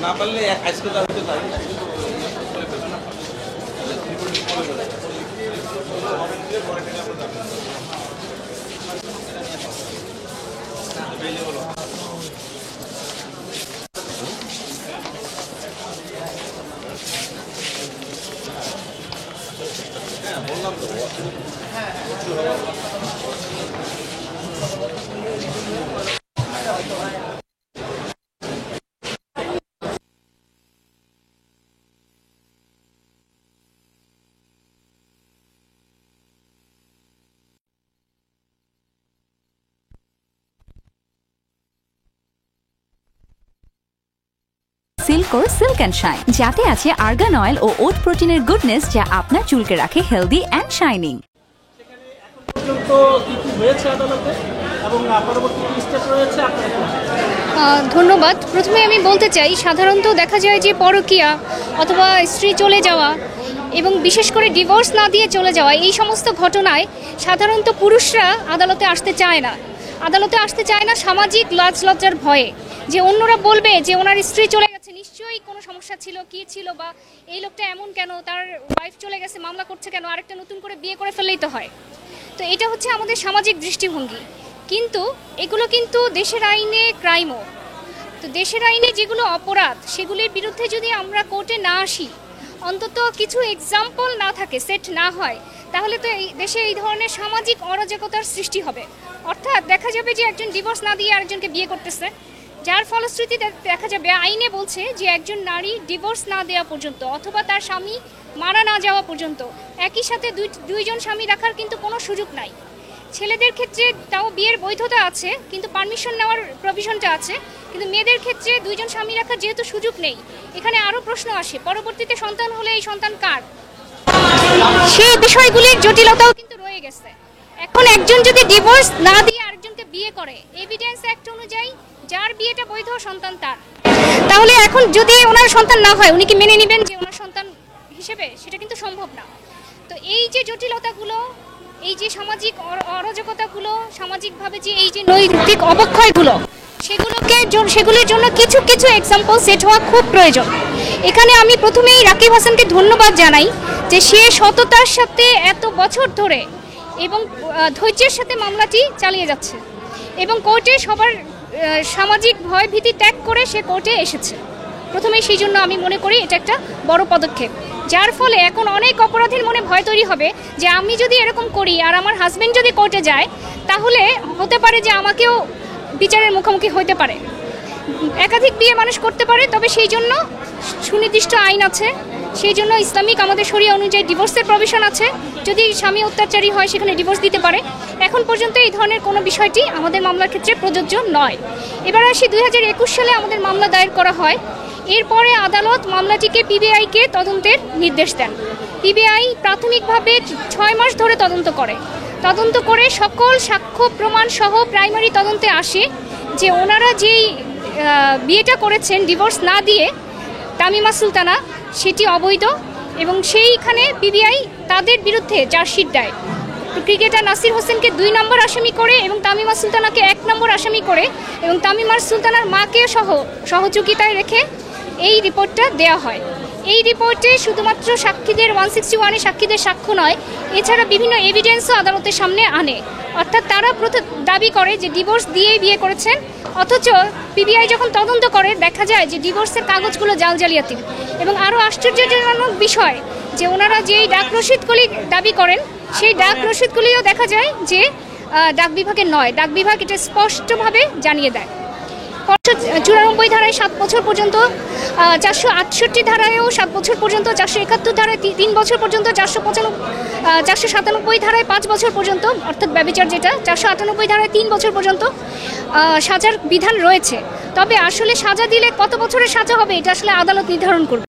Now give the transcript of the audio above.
না পারলে আজকে তো হতে পারি বললাম তো সিল্কোর সিল্ক অ্যান্ড শাইন, যাতে আছে আর্গান অয়েল ও ওট প্রোটিনের গুডনেস, যা আপনার চুলকে রাখে হেলদি অ্যান্ড শাইনিং। ধন্যবাদ। প্রথমে আমি বলতে চাই, সাধারণত দেখা যায় যে পরকীয়া অথবা স্ত্রী চলে যাওয়া এবং বিশেষ করে ডিভোর্স না দিয়ে চলে যাওয়া, এই সমস্ত ঘটনায় সাধারণত পুরুষরা আদালতে আসতে চায় না। সামাজিক লাজ লজ্জার ভয়ে, যে অন্যরা বলবে যে ওনার স্ত্রী চলে গেছে, নিশ্চয়ই কোনো সমস্যা ছিল, কি ছিল, বা এই লোকটা এমন কেন, তার ওয়াইফ চলে গেছে, মামলা করছে কেন, আরেকটা নতুন করে বিয়ে করে ফেললেই তো হয়। তো এটা হচ্ছে আমাদের সামাজিক দৃষ্টিভঙ্গি, কিন্তু এগুলো কিন্তু দেশের আইনে ক্রাইমও। তো দেশের আইনে যেগুলো অপরাধ, সেগুলির বিরুদ্ধে যদি আমরা কোর্টে না আসি, অন্তত কিছু এক্সাম্পল না থাকে, সেট না হয়, তাহলে তো এই দেশে এই ধরনের সামাজিক অরাজকতার সৃষ্টি হবে। অর্থাৎ দেখা যাবে যে একজন ডিভোর্স না দিয়ে আরেকজনকে বিয়ে করতেছে, যার ফলশ্রুতিতে দেখা যাবে আইনে বলছে যে একজন নারী ডিভোর্স না দেওয়া পর্যন্ত অথবা তার স্বামী মারা না যাওয়া পর্যন্ত একই সাথে দুইজন স্বামী রাখার কিন্তু কোনো সুযোগ নাই। ছেলেদের ক্ষেত্রে তাও বিয়ের বৈধতা আছে, কিন্তু পারমিশন নেওয়ার প্রভিশনটা আছে, কিন্তু মেয়েদের ক্ষেত্রে দুইজন স্বামী রাখার যেহেতু সুযোগ নেই, এখানে আরও প্রশ্ন আসে, পরবর্তীতে সন্তান হলে এই সন্তান কার, সেই বিষয়গুলির জটিলতাও কিন্তু রয়ে গেছে। এখন একজন যদি ডিভোর্স না দিয়ে আরেকজনকে বিয়ে করে, এভিডেন্স অ্যাক্ট অনুযায়ী যার বিয়েটা বৈধ, সন্তান তার, তাহলে এখন যদি ওনার সন্তান না হয়, উনি কি মেনে নেবেন যে ওনার সন্তান হিসেবে? সেটা কিন্তু সম্ভব না। তো এই যে জটিলতাগুলো, এই যে সামাজিক অরাজকতাগুলো, সামাজিকভাবে যে এই যে নৈতিক অবক্ষয়গুলো, সেগুলির জন্য কিছু কিছু এক্সাম্পল সেট হওয়া খুব প্রয়োজন। এখানে আমি প্রথমেই রাকিব হাসানকে ধন্যবাদ জানাই যে সে সততার সাথে এত বছর ধরে এবং ধৈর্যের সাথে মামলাটি চালিয়ে যাচ্ছে, এবং কোর্টে সবার সামাজিক ভয় ভীতি ত্যাগ করে সে কোর্টে এসেছে। প্রথমেই সেই জন্য আমি মনে করি এটা একটা বড় পদক্ষেপ, যার ফলে এখন অনেক অপরাধীর মনে ভয় তৈরি হবে যে আমি যদি এরকম করি আর আমার হাজবেন্ড যদি কোর্টে যায়, তাহলে হতে পারে যে আমাকেও বিচারের মুখোমুখি হতে পারে। একাধিক বিয়ে মানুষ করতে পারে, তবে সেই জন্য সুনির্দিষ্ট আইন আছে, সেই জন্য ইসলামিক আমাদের শরিয়া অনুযায়ী ডিভোর্সের প্রভিশন আছে। যদি স্বামী অত্যাচারী হয়, সেখানে ডিভোর্স দিতে পারে। এখন পর্যন্ত এই ধরনের কোনো বিষয়টি আমাদের মামলার ক্ষেত্রে প্রযোজ্য নয়। এবার আসি 2021 সালে আমাদের মামলা দায়ের করা হয়। এরপরে আদালত মামলাটিকে পিবিআইকে তদন্তের নির্দেশ দেন। পিবিআই প্রাথমিকভাবে 6 মাস ধরে তদন্ত করে সকল সাক্ষ্য প্রমাণ সহ প্রাইমারি তদন্তে আসে যে ওনারা যেই বিয়েটা করেছেন ডিভোর্স না দিয়ে, তামিমা সুলতানা, সেটি অবৈধ, এবং সেইখানে পিবিআই তাদের বিরুদ্ধে চার্জশিট দেয়। ক্রিকেটার নাসির হোসেনকে 2 নম্বর আসামি করে এবং তামিমা সুলতানাকে 1 নম্বর আসামি করে, এবং তামিমা সুলতানার মাকে সহযোগিতায় রেখে এই রিপোর্টটা দেওয়া হয়। এই রিপোর্টে শুধুমাত্র সাক্ষীদের 161 সাক্ষীদের সাক্ষ্য নয়, এছাড়া বিভিন্ন এভিডেন্সও আদালতের সামনে আনে। অর্থাৎ তারা দাবি করে যে ডিভোর্স দিয়েই বিয়ে করেছেন, অথচ পিবিআই যখন তদন্ত করে দেখা যায় যে ডিভোর্সের কাগজগুলো জালজালিয়াতি। এবং আরও আশ্চর্যজনক বিষয় যে ওনারা যেই ডাক রসিদগুলি দাবি করেন, সেই ডাক রসিদগুলিও দেখা যায় যে ডাক বিভাগের নয়। ডাক বিভাগ এটা স্পষ্টভাবে জানিয়ে দেয়। 494 ধারায় 7 বছর পর্যন্ত, 468 ধারায়ও 7 বছর পর্যন্ত, 471 ধারায় 3 বছর পর্যন্ত, 497 ধারায় 5 বছর পর্যন্ত, অর্থাৎ ব্যভিচার যেটা, 498 ধারায় 3 বছর পর্যন্ত সাজার বিধান রয়েছে। তবে আসলে সাজা দিলে কত বছরের সাজা হবে, এটা আসলে আদালত নির্ধারণ করবে।